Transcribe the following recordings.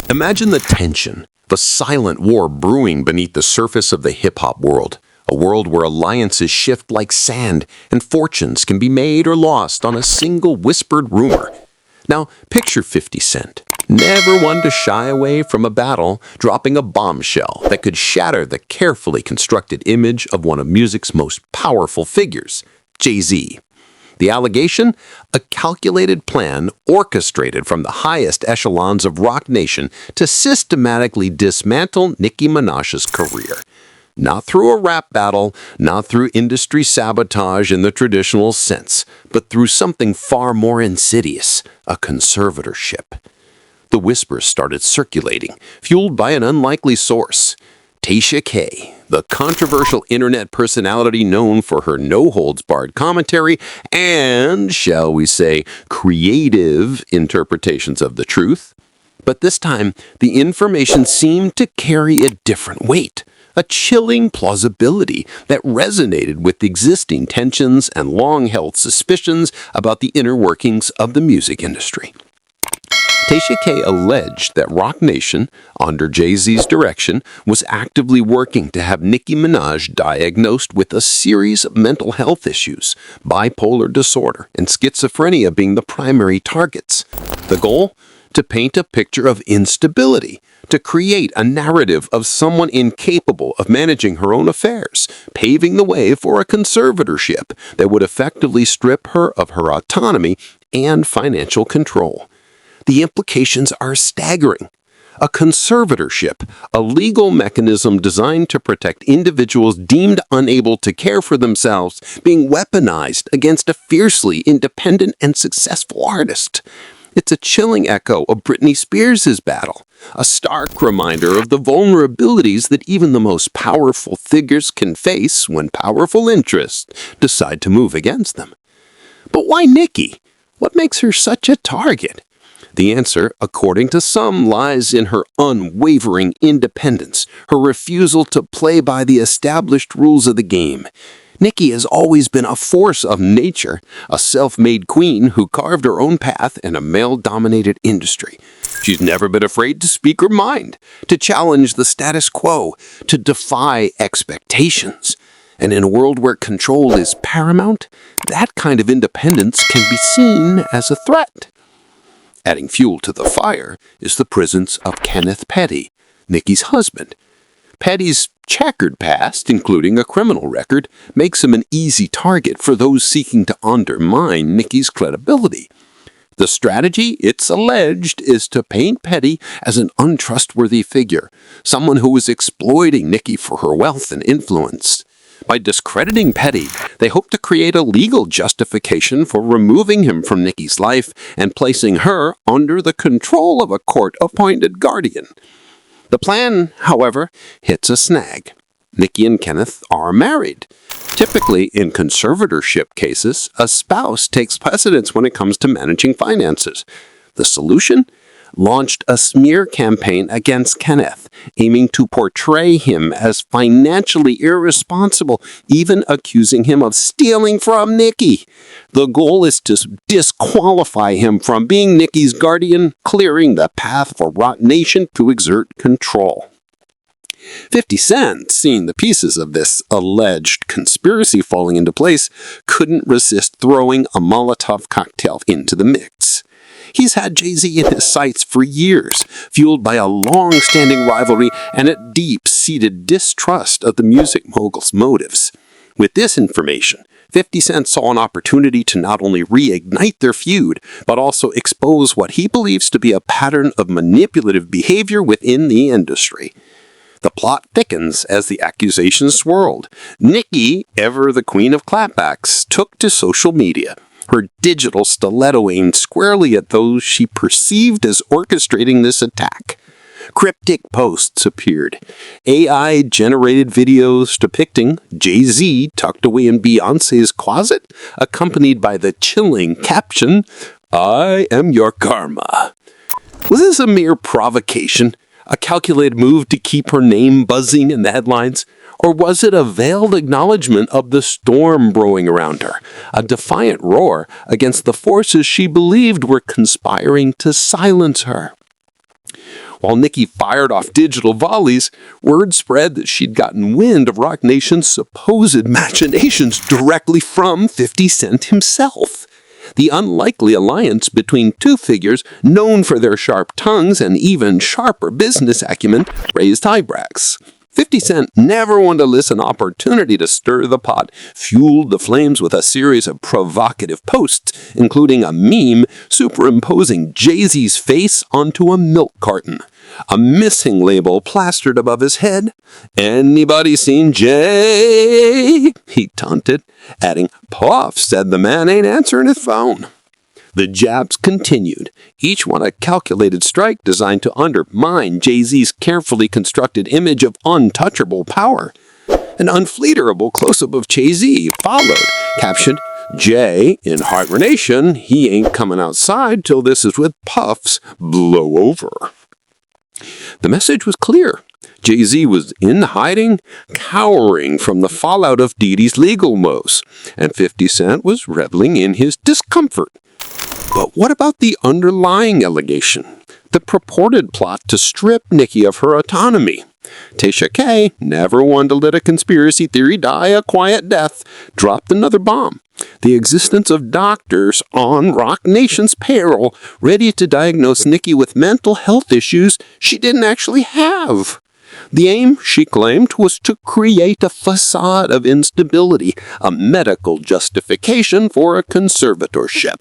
Imagine the tension, the silent war brewing beneath the surface of the hip-hop world. A world where alliances shift like sand and fortunes can be made or lost on a single whispered rumor. Now, picture 50 Cent, never one to shy away from a battle, dropping a bombshell that could shatter the carefully constructed image of one of music's most powerful figures, Jay-Z. The allegation? A calculated plan orchestrated from the highest echelons of Roc Nation to systematically dismantle Nicki Minaj's career. Not through a rap battle, not through industry sabotage in the traditional sense, but through something far more insidious, a conservatorship. The whispers started circulating, fueled by an unlikely source. Tasha K, the controversial internet personality known for her no-holds-barred commentary and, shall we say, creative interpretations of the truth. But this time, the information seemed to carry a different weight, a chilling plausibility that resonated with existing tensions and long-held suspicions about the inner workings of the music industry. Tasha K alleged that Roc Nation, under Jay-Z's direction, was actively working to have Nicki Minaj diagnosed with a series of mental health issues, bipolar disorder and schizophrenia being the primary targets. The goal? To paint a picture of instability, to create a narrative of someone incapable of managing her own affairs, paving the way for a conservatorship that would effectively strip her of her autonomy and financial control. The implications are staggering. A conservatorship, a legal mechanism designed to protect individuals deemed unable to care for themselves, being weaponized against a fiercely independent and successful artist. It's a chilling echo of Britney Spears' battle, a stark reminder of the vulnerabilities that even the most powerful figures can face when powerful interests decide to move against them. But why Nicki? What makes her such a target? The answer, according to some, lies in her unwavering independence, her refusal to play by the established rules of the game. Nicki has always been a force of nature, a self-made queen who carved her own path in a male-dominated industry. She's never been afraid to speak her mind, to challenge the status quo, to defy expectations. And in a world where control is paramount, that kind of independence can be seen as a threat. Adding fuel to the fire is the presence of Kenneth Petty, Nicki's husband. Petty's checkered past, including a criminal record, makes him an easy target for those seeking to undermine Nicki's credibility. The strategy, it's alleged, is to paint Petty as an untrustworthy figure, someone who is exploiting Nicki for her wealth and influence. By discrediting Petty, they hope to create a legal justification for removing him from Nicki's life and placing her under the control of a court-appointed guardian. The plan, however, hits a snag. Nicki and Kenneth are married. Typically, in conservatorship cases, a spouse takes precedence when it comes to managing finances. The solution? Launched a smear campaign against Kenneth, aiming to portray him as financially irresponsible, even accusing him of stealing from Nicki. The goal is to disqualify him from being Nicki's guardian, clearing the path for Roc Nation to exert control. 50 Cent, seeing the pieces of this alleged conspiracy falling into place, couldn't resist throwing a Molotov cocktail into the mix. He's had Jay-Z in his sights for years, fueled by a long-standing rivalry and a deep-seated distrust of the music mogul's motives. With this information, 50 Cent saw an opportunity to not only reignite their feud, but also expose what he believes to be a pattern of manipulative behavior within the industry. The plot thickens as the accusations swirled. Nicki, ever the queen of clapbacks, took to social media, her digital stiletto aimed squarely at those she perceived as orchestrating this attack. Cryptic posts appeared, AI-generated videos depicting Jay-Z tucked away in Beyoncé's closet, accompanied by the chilling caption, "I am your karma." Was this a mere provocation, a calculated move to keep her name buzzing in the headlines? Or was it a veiled acknowledgement of the storm brewing around her, a defiant roar against the forces she believed were conspiring to silence her? While Nicki fired off digital volleys, word spread that she'd gotten wind of Roc Nation's supposed machinations directly from 50 Cent himself. The unlikely alliance between two figures known for their sharp tongues and even sharper business acumen raised eyebrows. 50 Cent, never one to miss an opportunity to stir the pot, fueled the flames with a series of provocative posts, including a meme superimposing Jay-Z's face onto a milk carton, a missing label plastered above his head. "Anybody seen Jay?" he taunted, adding, "Puff said the man ain't answering his phone." The jabs continued, each one a calculated strike designed to undermine Jay-Z's carefully constructed image of untouchable power. An unflaterable close-up of Jay-Z followed, captioned, "Jay, in hibernation, he ain't coming outside till this is with Puff's blow over." The message was clear. Jay-Z was in hiding, cowering from the fallout of Diddy's legal woes, and 50 Cent was reveling in his discomfort. But what about the underlying allegation? The purported plot to strip Nicki of her autonomy. Tasha K, never one to let a conspiracy theory die a quiet death, dropped another bomb. The existence of doctors on Roc Nation's payroll ready to diagnose Nicki with mental health issues she didn't actually have. The aim, she claimed, was to create a facade of instability, a medical justification for a conservatorship.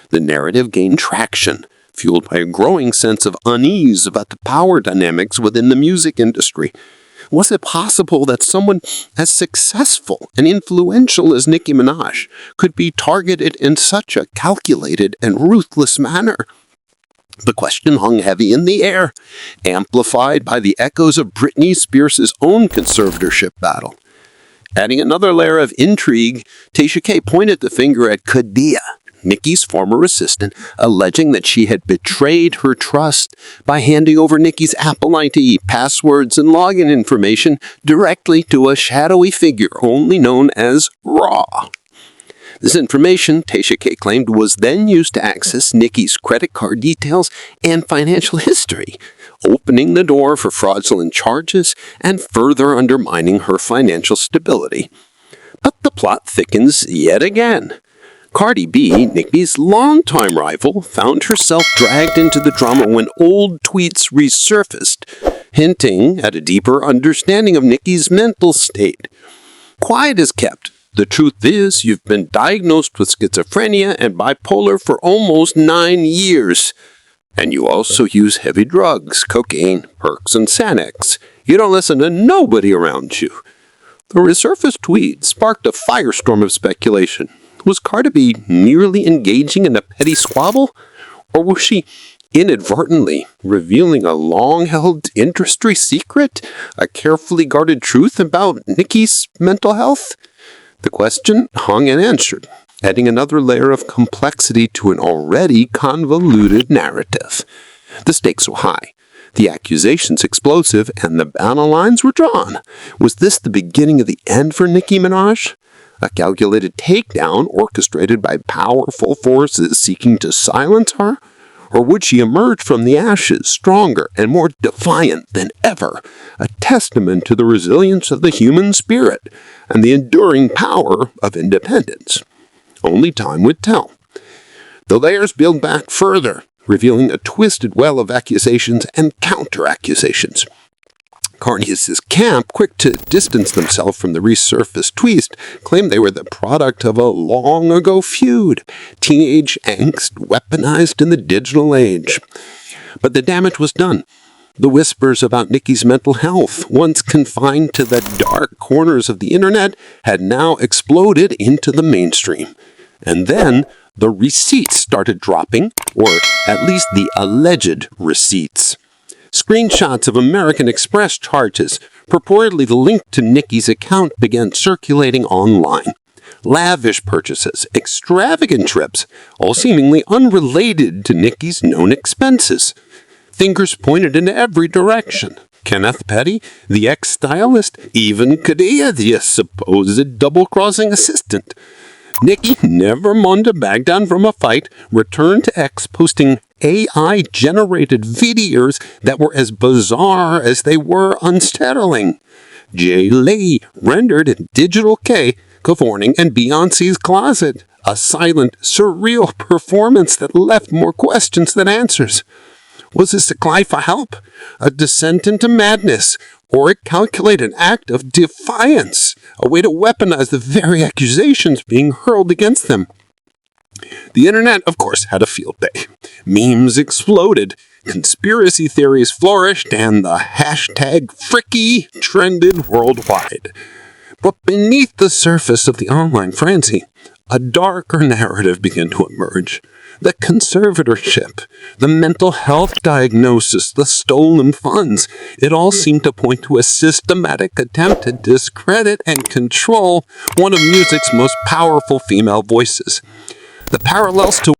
The narrative gained traction, fueled by a growing sense of unease about the power dynamics within the music industry. Was it possible that someone as successful and influential as Nicki Minaj could be targeted in such a calculated and ruthless manner? The question hung heavy in the air, amplified by the echoes of Britney Spears' own conservatorship battle. Adding another layer of intrigue, Tasha K pointed the finger at Kadia, Nicki's former assistant, alleging that she had betrayed her trust by handing over Nicki's Apple ID, passwords, and login information directly to a shadowy figure only known as Raw. This information, Tasha K claimed, was then used to access Nicki's credit card details and financial history, opening the door for fraudulent charges and further undermining her financial stability. But the plot thickens yet again. Cardi B, Nicki's longtime rival, found herself dragged into the drama when old tweets resurfaced, hinting at a deeper understanding of Nicki's mental state. Quiet is kept. The truth is, you've been diagnosed with schizophrenia and bipolar for almost 9 years. And you also use heavy drugs, cocaine, perks, and Xanax. You don't listen to nobody around you. The resurfaced tweet sparked a firestorm of speculation. Was Cardi B merely engaging in a petty squabble? Or was she inadvertently revealing a long-held industry secret? A carefully guarded truth about Nicki's mental health? The question hung unanswered, adding another layer of complexity to an already convoluted narrative. The stakes were high, the accusations explosive, and the battle lines were drawn. Was this the beginning of the end for Nicki Minaj? A calculated takedown orchestrated by powerful forces seeking to silence her? Or would she emerge from the ashes stronger and more defiant than ever, a testament to the resilience of the human spirit and the enduring power of independence? Only time would tell. The layers build back further, revealing a twisted well of accusations and counter-accusations. Cardi's camp, quick to distance themselves from the resurfaced tweets, claimed they were the product of a long-ago feud, teenage angst weaponized in the digital age. But the damage was done. The whispers about Nicki's mental health, once confined to the dark corners of the internet, had now exploded into the mainstream. And then the receipts started dropping, or at least the alleged receipts. Screenshots of American Express charges, purportedly linked to Nicki's account, began circulating online. Lavish purchases, extravagant trips, all seemingly unrelated to Nicki's known expenses. Fingers pointed in every direction. Kenneth Petty, the ex-stylist, even Kadia, the supposed double-crossing assistant. Nicki, never one to back down from a fight, returned to X posting AI-generated videos that were as bizarre as they were unsettling. Jay Lee rendered in digital K, cavorting in Beyoncé's closet, a silent, surreal performance that left more questions than answers. Was this a cry for help, a descent into madness, or a calculated act of defiance, a way to weaponize the very accusations being hurled against them? The internet, of course, had a field day. Memes exploded, conspiracy theories flourished, and the hashtag Fricky trended worldwide. But beneath the surface of the online frenzy, a darker narrative began to emerge. The conservatorship, the mental health diagnosis, the stolen funds, it all seemed to point to a systematic attempt to discredit and control one of music's most powerful female voices. The parallels to